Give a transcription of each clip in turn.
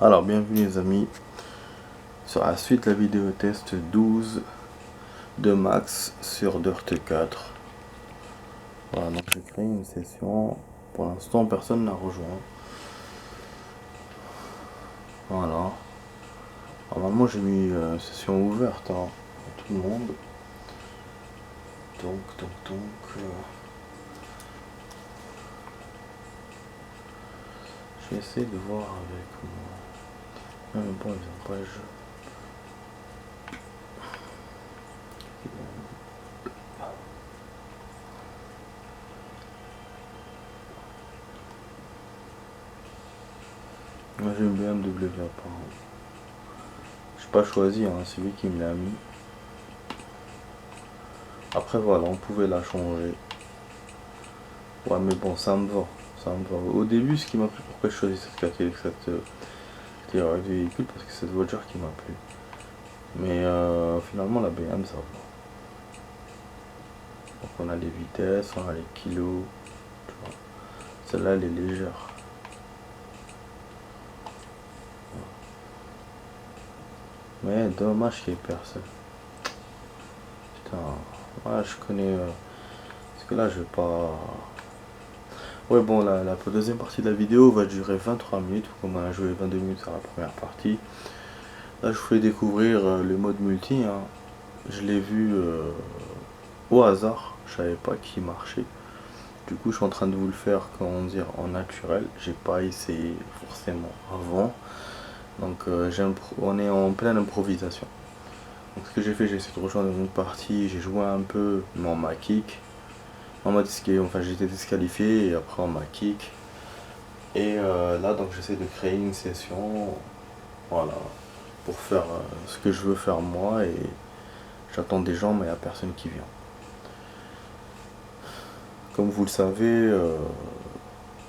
Alors bienvenue les amis sur la suite de la vidéo test 12 de Max sur Dirt 4. Voilà, donc j'ai créé une session, pour l'instant personne n'a rejoint. Voilà, normalement j'ai mis une session ouverte à tout le monde. Donc je vais essayer de voir avec moi. Mais bon, ils n'ont pas le jeu. Moi j'ai une BMW apparemment. J'ai pas choisi, hein, c'est lui qui me l'a mis. Après voilà, on pouvait la changer. Ouais mais bon, ça me va. Ça me va. Au début, ce qui m'a plu, pourquoi je choisis cette catégorie, cette véhicule, parce que c'est cette voiture qui m'a plu. Mais finalement, la BM, ça va. Donc on a les vitesses, on a les kilos. Celle-là, elle est légère. Mais dommage qu'il n'y ait personne. Putain, ouais, je connais. Parce que là, je vais pas. Ouais, bon, la deuxième partie de la vidéo va durer 23 minutes. Comme on a joué 22 minutes sur la première partie. Là, je vous fais découvrir le mode multi. Hein. Je l'ai vu au hasard. Je savais pas qui marchait. Du coup, je suis en train de vous le faire, comment dire, en naturel. J'ai pas essayé forcément avant. Donc, on est en pleine improvisation. Donc, ce que j'ai fait, j'ai essayé de rejoindre une partie. J'ai joué un peu, mais on m'a kick. Enfin, j'ai été disqualifié et après on m'a kick. Et là, donc, j'essaie de créer une session. Voilà. Pour faire ce que je veux faire moi. Et j'attends des gens, mais il n'y a personne qui vient. Comme vous le savez,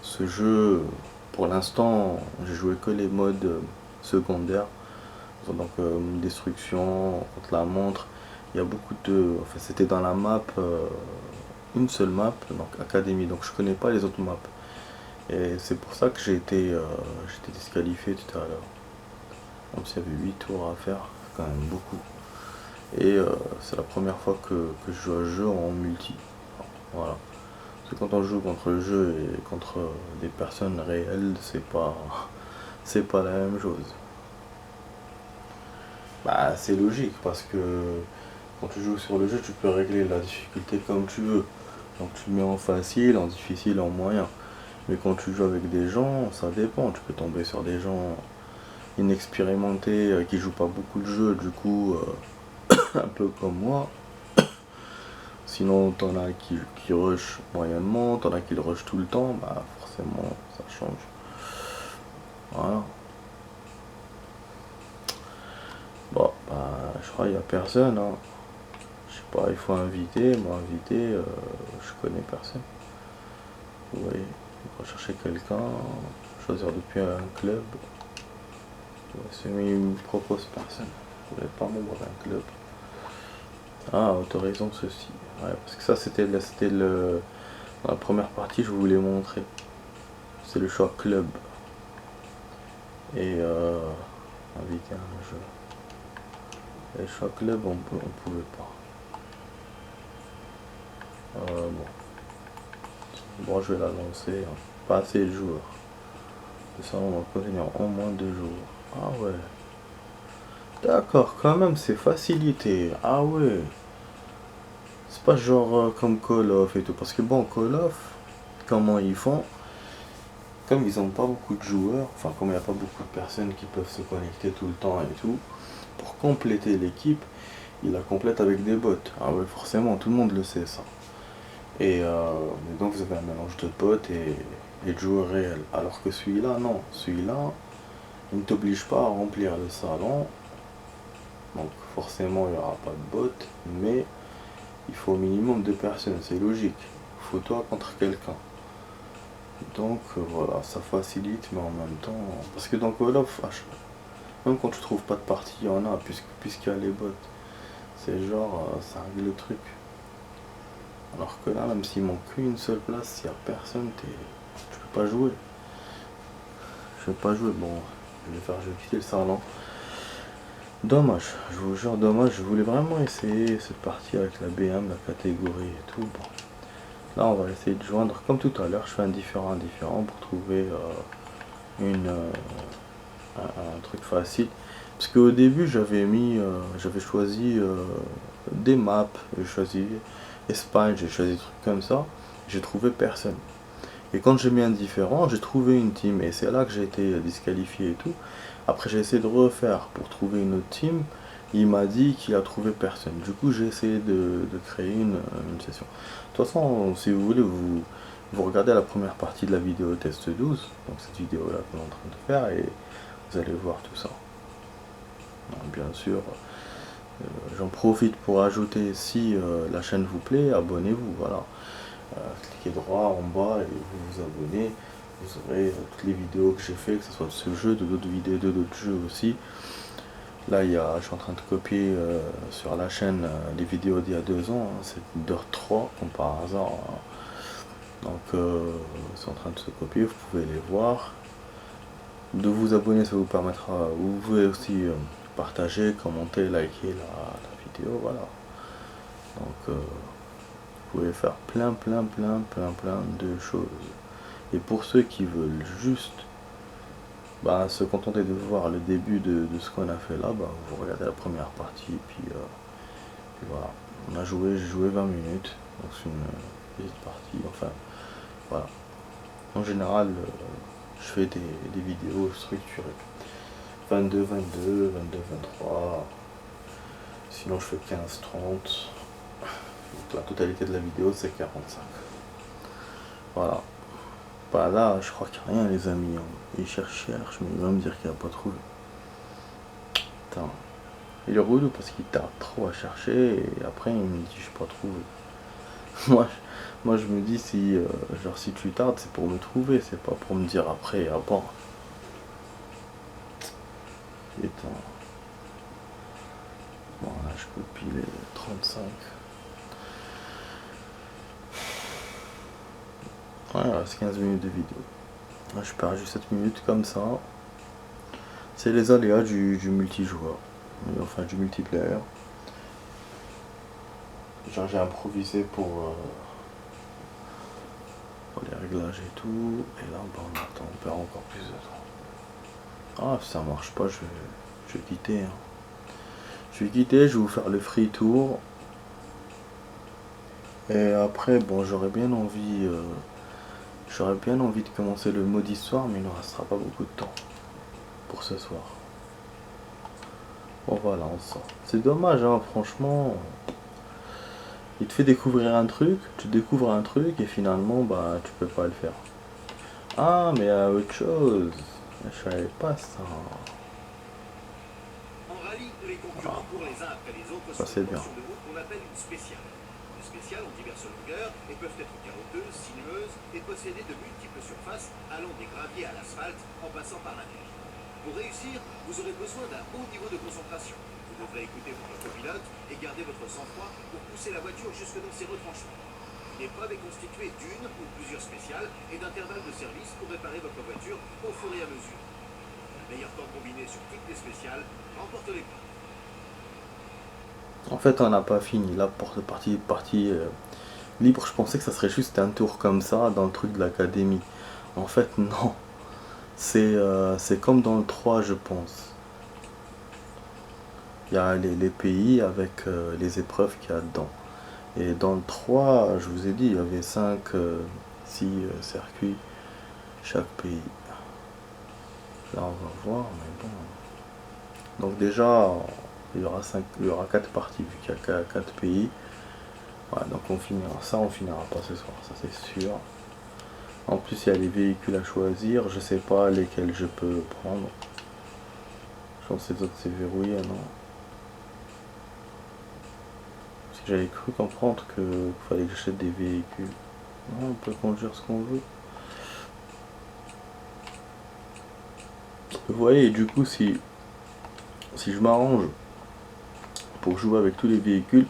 ce jeu, pour l'instant, j'ai joué que les modes secondaires. Donc destruction, contre la montre. Il y a beaucoup de. Enfin, c'était dans la map, une seule map, donc Académie. Donc je connais pas les autres maps. Et c'est pour ça que j'étais disqualifié tout à l'heure. Même s'il y avait 8 tours à faire, c'est quand même beaucoup. Et c'est la première fois que je joue à un jeu en multi. Voilà. Parce que quand on joue contre le jeu et contre des personnes réelles, c'est pas la même chose. Bah c'est logique parce que quand tu joues sur le jeu, tu peux régler la difficulté comme tu veux. Donc tu le mets en facile, en difficile, en moyen. Mais quand tu joues avec des gens, ça dépend. Tu peux tomber sur des gens inexpérimentés qui jouent pas beaucoup de jeux, du coup un peu comme moi. Sinon t'en as qui rush moyennement, t'en as qui le rush tout le temps, bah forcément ça change. Voilà. Bon, bah je crois qu'il n'y a personne. Hein. Je sais pas, il faut inviter, m'inviter, je connais personne. Vous voyez, rechercher quelqu'un, choisir depuis un club. Mais il me propose personne. Vous n'êtes pas membre d'un club. Ah, autorisons ceci. Ouais, parce que ça c'était dans la première partie, je voulais montrer. C'est le choix club. Et inviter un jeu. Et le choix club, on pouvait pas. Bon. Bon, je vais la lancer. Hein. Pas assez de joueurs. Ça, on va contenir en moins 2 jours. Ah ouais. D'accord, quand même, c'est facilité. Ah ouais. C'est pas genre comme Call of et tout. Parce que bon, Call of, comment ils font? Comme ils ont pas beaucoup de joueurs, enfin comme il n'y a pas beaucoup de personnes qui peuvent se connecter tout le temps et tout, pour compléter l'équipe, ils la complètent avec des bots. Ah ouais, forcément, tout le monde le sait ça. Et donc vous avez un mélange de bots et de joueurs réels. Alors que celui-là, non. Celui-là, il ne t'oblige pas à remplir le salon. Donc forcément, il n'y aura pas de bot. Mais il faut au minimum 2 personnes. C'est logique. Il faut toi contre quelqu'un. Donc voilà, ça facilite, mais en même temps. Parce que dans Call of, même quand tu trouves pas de partie, il y en a, puisqu'il y a les bots. C'est genre, ça règle le truc. Alors que là, même s'il manque qu'une seule place, s'il n'y a personne, tu peux pas jouer. Je vais pas jouer, bon. je vais quitter le salon. Dommage, je vous jure, dommage, je voulais vraiment essayer cette partie avec la BM, la catégorie et tout. Bon. Là, on va essayer de joindre, comme tout à l'heure, je fais un différent pour trouver une, un truc facile. Parce qu'au début, j'avais choisi des maps, j'ai choisi Espagne, j'ai choisi des trucs comme ça, j'ai trouvé personne. Et quand j'ai mis un différent, j'ai trouvé une team, et c'est là que j'ai été disqualifié et tout. Après, j'ai essayé de refaire pour trouver une autre team. Il m'a dit qu'il a trouvé personne. Du coup, j'ai essayé de créer une session. De toute façon, si vous voulez, vous regardez la première partie de la vidéo test 12, donc cette vidéo là qu'on est en train de faire, et vous allez voir tout ça. Bien sûr, j'en profite pour ajouter, si la chaîne vous plaît, abonnez-vous, voilà. Cliquez droit en bas et vous vous abonnez. Vous aurez toutes les vidéos que j'ai fait, que ce soit de ce jeu, de d'autres vidéos, de d'autres jeux aussi. Là, je suis en train de copier sur la chaîne les vidéos d'il y a 2 ans, hein, c'est d'heure 3 comme par hasard. Hein. Donc, c'est en train de se copier, vous pouvez les voir. De vous abonner, ça vous permettra. Vous pouvez aussi partager, commenter, liker la vidéo, voilà. Donc, vous pouvez faire plein de choses. Et pour ceux qui veulent juste se contenter de voir le début de ce qu'on a fait là, vous regardez la première partie, puis voilà. J'ai joué 20 minutes, donc c'est une petite partie, enfin voilà. En général, je fais des vidéos structurées. 22, 23, sinon je fais 15, 30. Donc la totalité de la vidéo c'est 45. Voilà. Là, je crois qu'il n'y a rien les amis. Il cherche, mais il va me dire qu'il n'a pas trouvé. Putain. Il est relou parce qu'il tarde trop à chercher et après il me dit je n'ai pas trouvé. moi je me dis si tu tardes c'est pour me trouver, c'est pas pour me dire après ah bon. Putain. Bon là je copie les 35. Ouais, il reste 15 minutes de vidéo. Là, je perds juste 7 minutes comme ça. C'est les aléas du multijoueur. Enfin, du multiplayer. Genre, j'ai improvisé pour les réglages et tout. Et là, on attend, on perd encore plus de temps. Ah, si ça marche pas, je vais quitter. Hein. Je vais quitter, je vais vous faire le free tour. Et après, bon, j'aurais bien envie de commencer le mode histoire, mais il ne restera pas beaucoup de temps pour ce soir. Bon voilà, on sort. C'est dommage, hein, franchement. Il te fait découvrir un truc, tu découvres un truc et finalement, tu peux pas le faire. Ah, mais il y a autre chose. Je savais pas ça. Ça c'est bien. Spéciales ont diverses longueurs et peuvent être caroteuses, sinueuses et posséder de multiples surfaces allant des graviers à l'asphalte en passant par la neige. Pour réussir, vous aurez besoin d'un haut niveau de concentration. Vous devrez écouter votre copilote et garder votre sang-froid pour pousser la voiture jusque dans ses retranchements. L'épreuve est constituée d'une ou plusieurs spéciales et d'intervalles de service pour réparer votre voiture au fur et à mesure. Le meilleur temps combiné sur toutes les spéciales remporte les points. En fait, on n'a pas fini. Là, pour cette partie libre, je pensais que ça serait juste un tour comme ça dans le truc de l'académie. En fait, non. C'est comme dans le 3, je pense. Il y a les pays avec les épreuves qu'il y a dedans. Et dans le 3, je vous ai dit, il y avait 5, 6 circuits chaque pays. Là, on va voir, mais bon. Donc déjà, il y aura 4 parties, vu qu'il y a 4 pays. Ouais, donc on finira pas ce soir, ça c'est sûr. En plus, il y a les véhicules à choisir, je sais pas lesquels je peux prendre. Je pense que les autres c'est verrouillé, non? Parce que j'avais cru comprendre qu'il fallait que j'achète des véhicules. Non, on peut conduire ce qu'on veut. Vous voyez, du coup, si je m'arrange pour jouer avec tous les véhicules,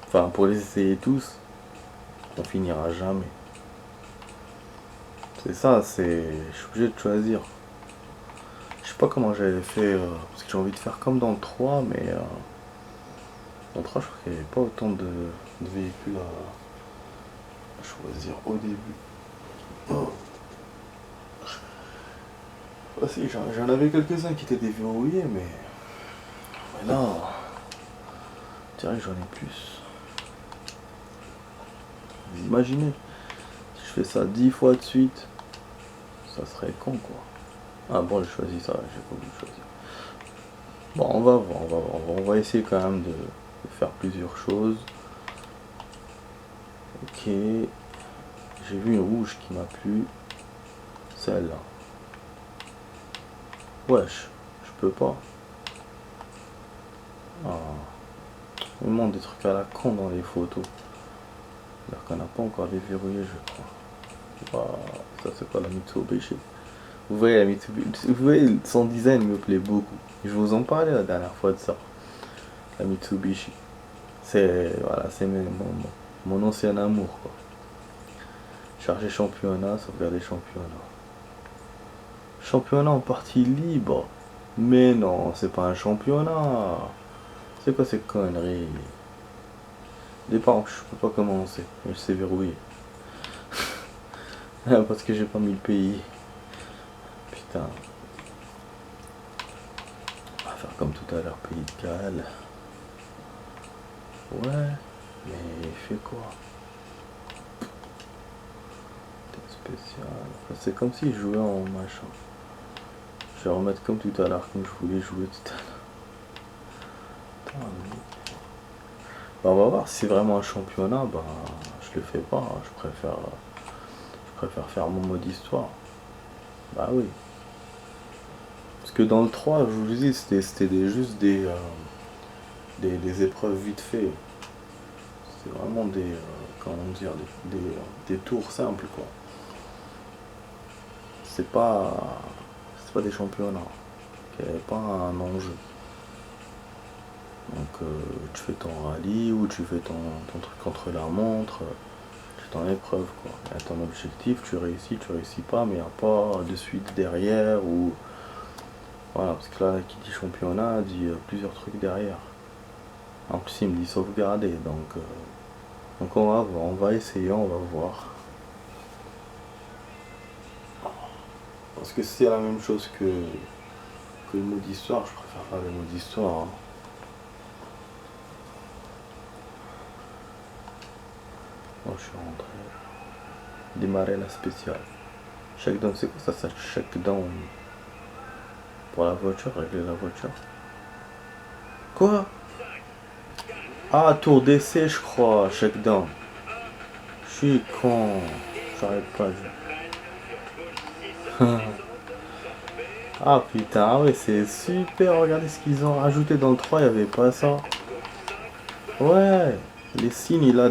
enfin pour les essayer tous, on finira jamais. C'est ça, je suis obligé de choisir. sais pas comment j'avais fait, parce que j'ai envie de faire comme dans le 3, mais dans le 3, je crois qu'il n'y avait pas autant de véhicules à choisir au début. Oh. Ah, si, j'en avais quelques-uns qui étaient déverrouillés, mais là, je dirais que j'en ai plus. Vous imaginez, si je fais ça 10 fois de suite, ça serait con quoi. Ah bon, j'ai choisi ça, j'ai pas voulu choisir. Bon, on va voir, on va essayer quand même de faire plusieurs choses. Ok, j'ai vu une rouge qui m'a plu, celle-là. Wesh, je peux pas. Ah. Il me manque des trucs à la con dans les photos. Alors qu'on n'a pas encore déverrouillé, je crois. Ah, ça c'est pas la Mitsubishi. Vous voyez la Mitsubishi, vous voyez son design me plaît beaucoup. Je vous en parlais la dernière fois de ça. La Mitsubishi. C'est voilà, c'est mon ancien amour quoi. Charger championnat, sauvegarder championnat. Championnat en partie libre. Mais non, c'est pas un championnat. C'est quoi ces conneries? Départ, je peux pas commencer. Je sais verrouiller. Parce que j'ai pas mis le pays. Putain. On va faire comme tout à l'heure, pays de Galles. Ouais, mais il fait quoi? Spécial. Enfin, c'est comme si je jouais en machin. Je vais remettre comme tout à l'heure, comme je voulais jouer tout à l'heure. Bah, on va voir si c'est vraiment un championnat. Bah, je le fais pas. Je préfère faire mon mode histoire. Bah oui. Parce que dans le 3, je vous dis, c'était juste des épreuves vite fait. C'est vraiment comment dire, des tours simples quoi. C'est pas des championnats. Il n'y avait pas un enjeu. Donc tu fais ton rallye ou tu fais ton truc contre la montre. C'est ton épreuve quoi. Il y a ton objectif, tu réussis pas, mais il n'y a pas de suite derrière ou. Voilà, parce que là qui dit championnat dit plusieurs trucs derrière. En plus il me dit sauvegarder, donc on va voir, on va essayer, on va voir. Parce que si c'est la même chose que le mode histoire, je préfère faire le mode histoire. Hein. Moi je suis rentré. Démarrer la spéciale. Shakedown, c'est quoi ça shakedown? Pour la voiture, régler la voiture. Quoi? Ah, tour d'essai je crois, shakedown. Je suis con. J'arrête pas. Ah putain, ah ouais, c'est super, regardez ce qu'ils ont rajouté dans le 3, il n'y avait pas ça. Ouais, les signes, il a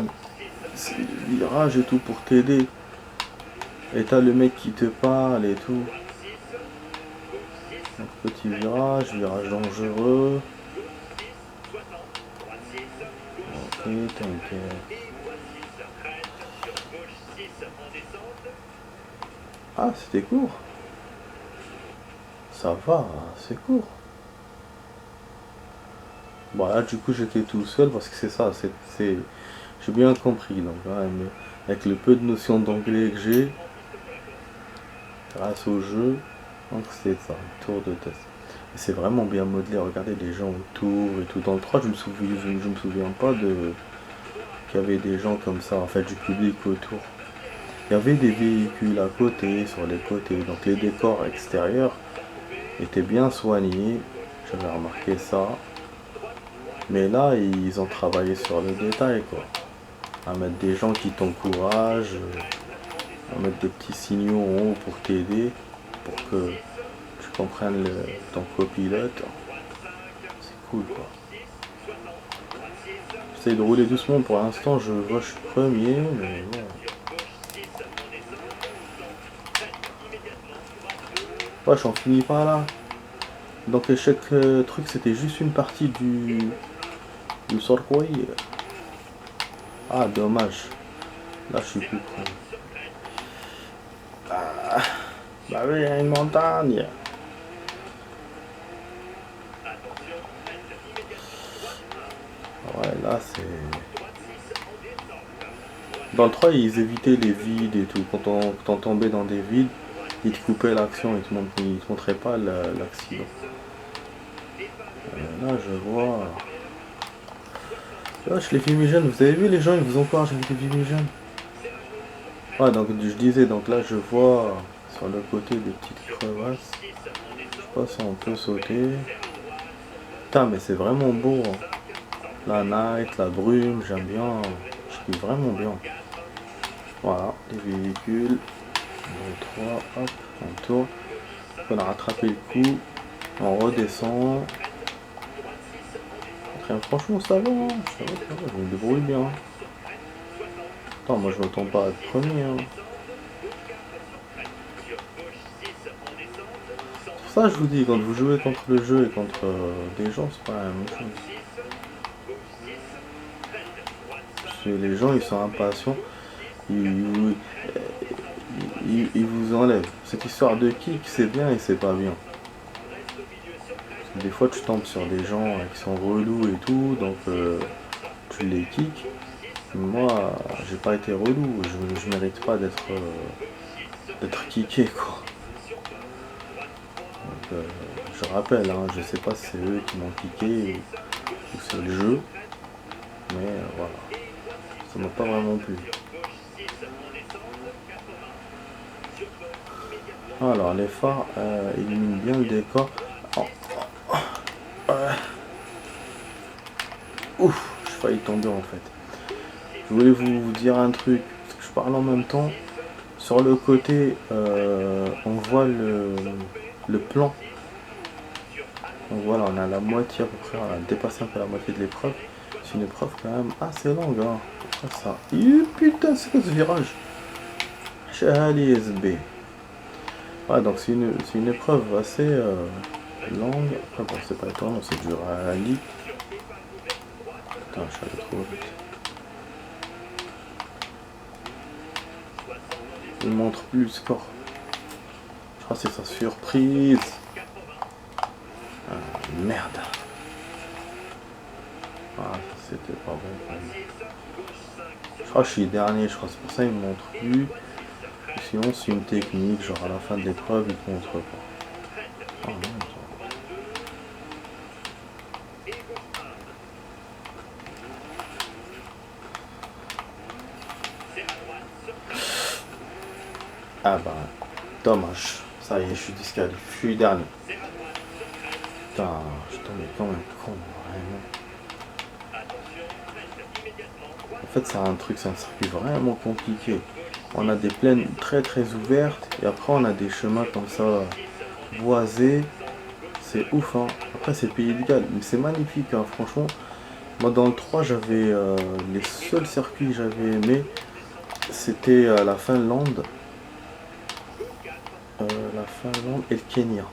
virage et tout pour t'aider. Et t'as le mec qui te parle et tout. Donc, petit virage dangereux. Ok, t'inquiète. Ah, c'était court. Ça va, c'est court. Bon là du coup j'étais tout seul parce que c'est ça, j'ai bien compris. Donc là, avec le peu de notions d'anglais que j'ai, grâce au jeu, donc c'est ça, tour de test. Et c'est vraiment bien modelé, regardez les gens autour et tout. Dans le 3 je me souviens pas qu'il y avait des gens comme ça, en fait du public autour. Il y avait des véhicules à côté, sur les côtés, donc les décors extérieurs étaient bien soignés, j'avais remarqué ça. Mais là, ils ont travaillé sur le détail, quoi. À mettre des gens qui t'encouragent, à mettre des petits signaux en haut pour t'aider, pour que tu comprennes ton copilote. C'est cool, quoi. J'essaie de rouler doucement pour l'instant, je vois je suis premier, mais bon. Ouais, j'en finis pas là. Donc chaque truc c'était juste une partie du circuit. Ah dommage. Là je suis plus con. Ah, bah oui, il y a une montagne. Ouais, là c'est... Dans le 3, ils évitaient les vides et tout. Quand on tombait dans des vides, ils te coupaient l'action, ils te montraient pas l'accident. Là, je vois... Wesh, les fumigènes, vous avez vu les gens, ils vous encouragent avec les fumigènes. Ouais, donc je disais, donc là, je vois sur le côté des petites crevasses. Je sais pas si on peut sauter. Putain, mais c'est vraiment beau. Hein. La night, la brume, j'aime bien. Je kiffe vraiment bien. Voilà, les véhicules. 3, hop, on tourne. On a rattrapé le coup. On redescend. Franchement, ça va, hein. Ça va, je me débrouille bien. Attends, moi je m'attends pas à être premier. Hein. C'est pour ça que je vous dis, quand vous jouez contre le jeu et contre des gens, c'est pas la même chose. Parce que les gens, ils sont impatients. Ils vous enlèvent. Cette histoire de kick, c'est bien et c'est pas bien. Parce que des fois, tu tombes sur des gens qui sont relous et tout, donc tu les kicks. Moi, j'ai pas été relou, je mérite pas d'être kické, quoi. Donc, je rappelle, hein, je sais pas si c'est eux qui m'ont kické ou c'est le jeu, mais voilà, ça m'a pas vraiment plu. Alors, les phares éliminent bien le décor. Ouf, j'ai failli tomber en fait. Je voulais vous dire un truc, parce que je parle en même temps. Sur le côté, on voit le plan. Donc voilà, on a la moitié à peu près, on a dépassé un peu la moitié de l'épreuve. C'est une épreuve quand même assez longue. Hein. Pourquoi ça? Putain, c'est quoi ce virage? Chali SB. Ouais, donc c'est une épreuve assez longue. Après, bon, c'est pas étonnant, c'est du rallye. Putain, je suis allé trop vite. Il montre plus le score. Je crois que c'est sa surprise. Ah, merde. Ah, c'était pas bon. Je crois que je suis dernier, je crois. C'est pour ça qu'il me montre plus. Sinon, c'est une technique. Genre à la fin de l'épreuve, il te montre pas. Oh merde. Ah bah, dommage. Ça y est, je suis disqualifié. Je suis dernier. Putain, je tombais comme un con, vraiment. En fait, c'est un circuit vraiment compliqué. On a des plaines très très ouvertes et après on a des chemins comme ça boisés. C'est ouf, hein. Après, c'est pays égal, mais c'est magnifique, hein, franchement. Moi, dans le 3, j'avais les seuls circuits que j'avais aimés, c'était la Finlande. La Finlande et le Kenya.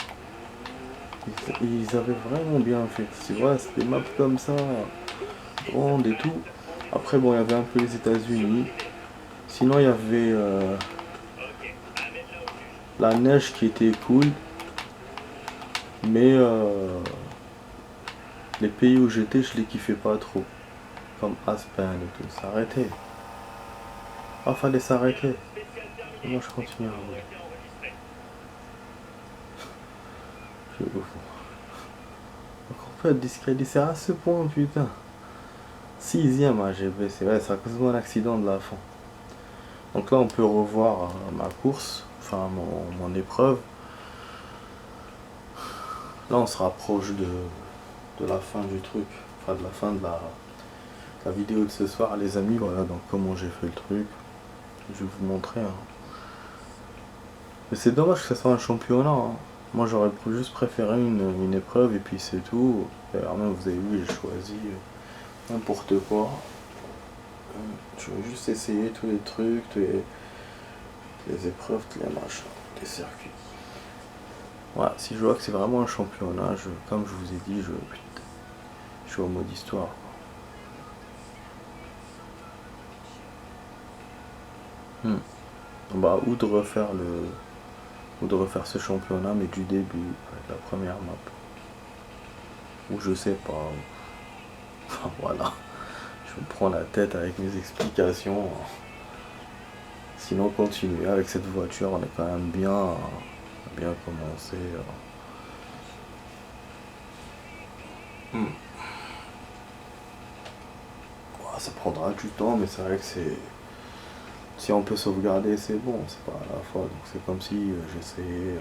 Ils avaient vraiment bien fait. C'est vrai, c'est des maps comme ça, grandes et tout. Après, bon, il y avait un peu les États-Unis. Sinon, il y avait la neige qui était cool. Mais les pays où j'étais, je les kiffais pas trop. Comme Aspen et tout. S'arrêter. Ah, fallait s'arrêter. Moi, je continue à rouler. Je suis au fond. Donc on peut être disqualifié à ce point, putain. 6ème AGB, c'est vrai, c'est à cause de mon accident de la fin. Donc là, on peut revoir ma course, enfin mon épreuve. Là, on se rapproche de la fin du truc, enfin de la fin de la vidéo de ce soir, les amis. Voilà, donc comment j'ai fait le truc. Je vais vous montrer. Hein. Mais c'est dommage que ce soit un championnat. Hein. Moi, j'aurais juste préféré une épreuve et puis c'est tout. Et alors même, vous avez vu, j'ai choisi n'importe quoi. Je vais juste essayer tous les trucs, tous les épreuves, tous les machins, les circuits. Voilà, si je vois que c'est vraiment un championnat, comme je vous ai dit, je suis au mode histoire. Bah, ou de refaire ce championnat, mais du début, avec la première map. Ou je sais pas. Enfin, voilà. je me prends la tête avec mes explications. Sinon, continuer avec cette voiture, on est quand même bien commencé. Ouais, ça prendra du temps, mais c'est vrai que c'est. Si on peut sauvegarder, c'est bon, c'est pas à la fois. Donc c'est comme si j'essayais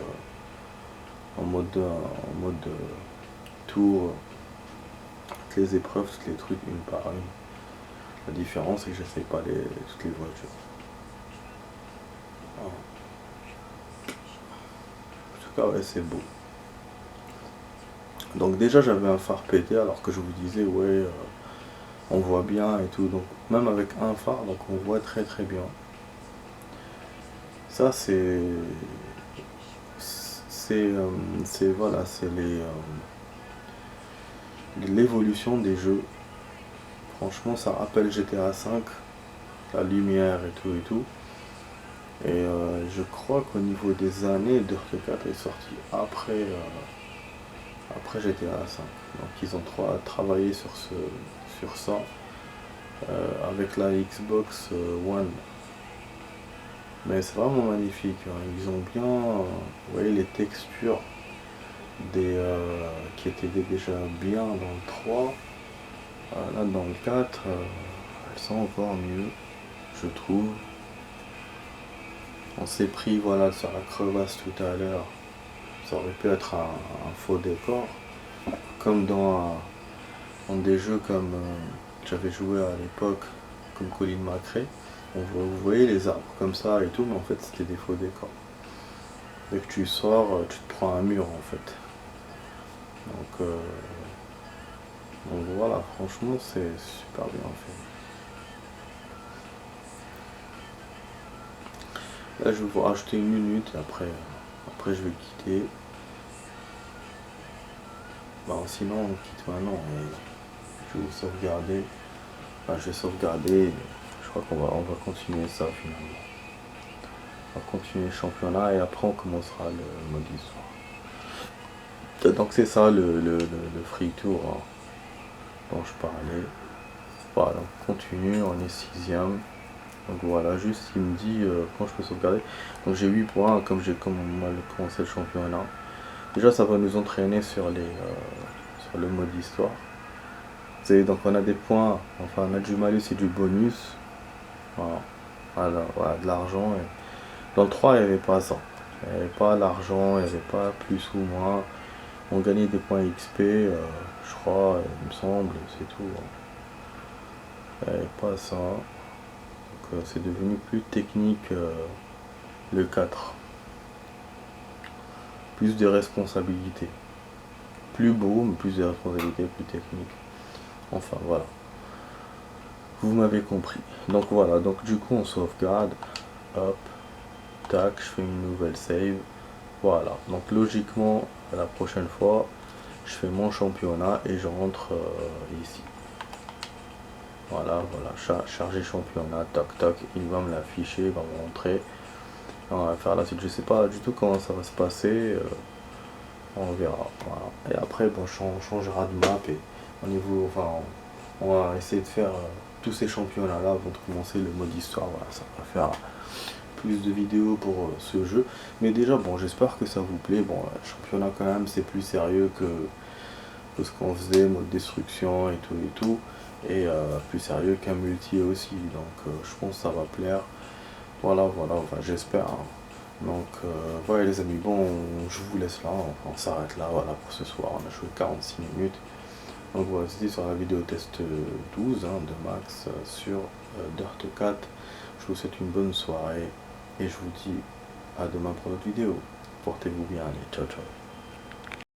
en mode tour, toutes les épreuves, tous les trucs une par une. La différence, c'est que j'essaye pas toutes les voitures. Ah. En tout cas, ouais, c'est beau. Donc déjà, j'avais un phare pété, alors que je vous disais, ouais, on voit bien et tout. Donc même avec un phare, donc on voit très très bien. Ça, voilà, c'est l'évolution des jeux. Franchement, ça rappelle GTA V, la lumière et tout et tout. Et je crois qu'au niveau des années, Dirt 4 est sorti après GTA V. Donc ils ont travaillé sur ça avec la Xbox One. Mais c'est vraiment magnifique, hein. Ils ont bien, vous voyez les textures qui étaient déjà bien dans le 3. Là dans le 4, elles sont encore mieux, je trouve. On s'est pris voilà sur la crevasse tout à l'heure. Ça aurait pu être un faux décor. Comme dans des jeux comme j'avais joué à l'époque, comme Colin McRae. Vous voyez les arbres comme ça et tout, mais en fait c'était des faux décors. Dès que tu sors, tu te prends un mur en fait. Donc voilà, franchement c'est super bien fait. Là je vais vous rajouter une minute et après je vais quitter. Bon, sinon on quitte maintenant et je vais sauvegarder. Enfin, je vais sauvegarder. Je crois qu'on va continuer ça finalement. On va continuer le championnat et après on commencera le mode histoire. Donc c'est ça le free tour, hein, dont je parlais. Voilà, on continue, on est 6ème. Donc voilà, juste il me dit quand je peux sauvegarder. Donc j'ai 8 points comme j'ai commencé le championnat. Déjà ça va nous entraîner sur le mode histoire. Donc on a des points, enfin on a du malus et du bonus. Voilà, de l'argent. Et dans le 3 il n'y avait pas ça. Il n'y avait pas l'argent, il n'y avait pas plus ou moins. On gagnait des points XP, je crois, il me semble, c'est tout. Il n'y avait pas ça. Donc c'est devenu plus technique le 4. Plus de responsabilités. Plus beau, mais plus de responsabilités, plus technique. Enfin voilà. Vous m'avez compris. Donc voilà, donc du coup on sauvegarde. Hop. Tac, je fais une nouvelle save. Voilà. Donc logiquement, la prochaine fois, je fais mon championnat et je rentre ici. Voilà, charger championnat, toc toc, il va me l'afficher, il va me montrer. On va faire la suite, je sais pas du tout comment ça va se passer, on verra. Voilà. Et après, bon, on changera de map et on va essayer de faire tous ces championnats là avant de commencer le mode histoire. Voilà, ça va faire plus de vidéos pour ce jeu. Mais déjà, bon, j'espère que ça vous plaît. Bon, le championnat quand même, c'est plus sérieux que ce qu'on faisait, mode destruction et tout. Et plus sérieux qu'un multi aussi, donc je pense que ça va plaire. Voilà, enfin, j'espère, hein. Donc voilà les amis, bon, je vous laisse là, on s'arrête là, voilà, pour ce soir. On a joué 46 minutes. Donc voilà, c'était sur la vidéo test 12 hein, de Max sur Dirt 4. Je vous souhaite une bonne soirée et je vous dis à demain pour notre vidéo. Portez-vous bien, allez, ciao ciao.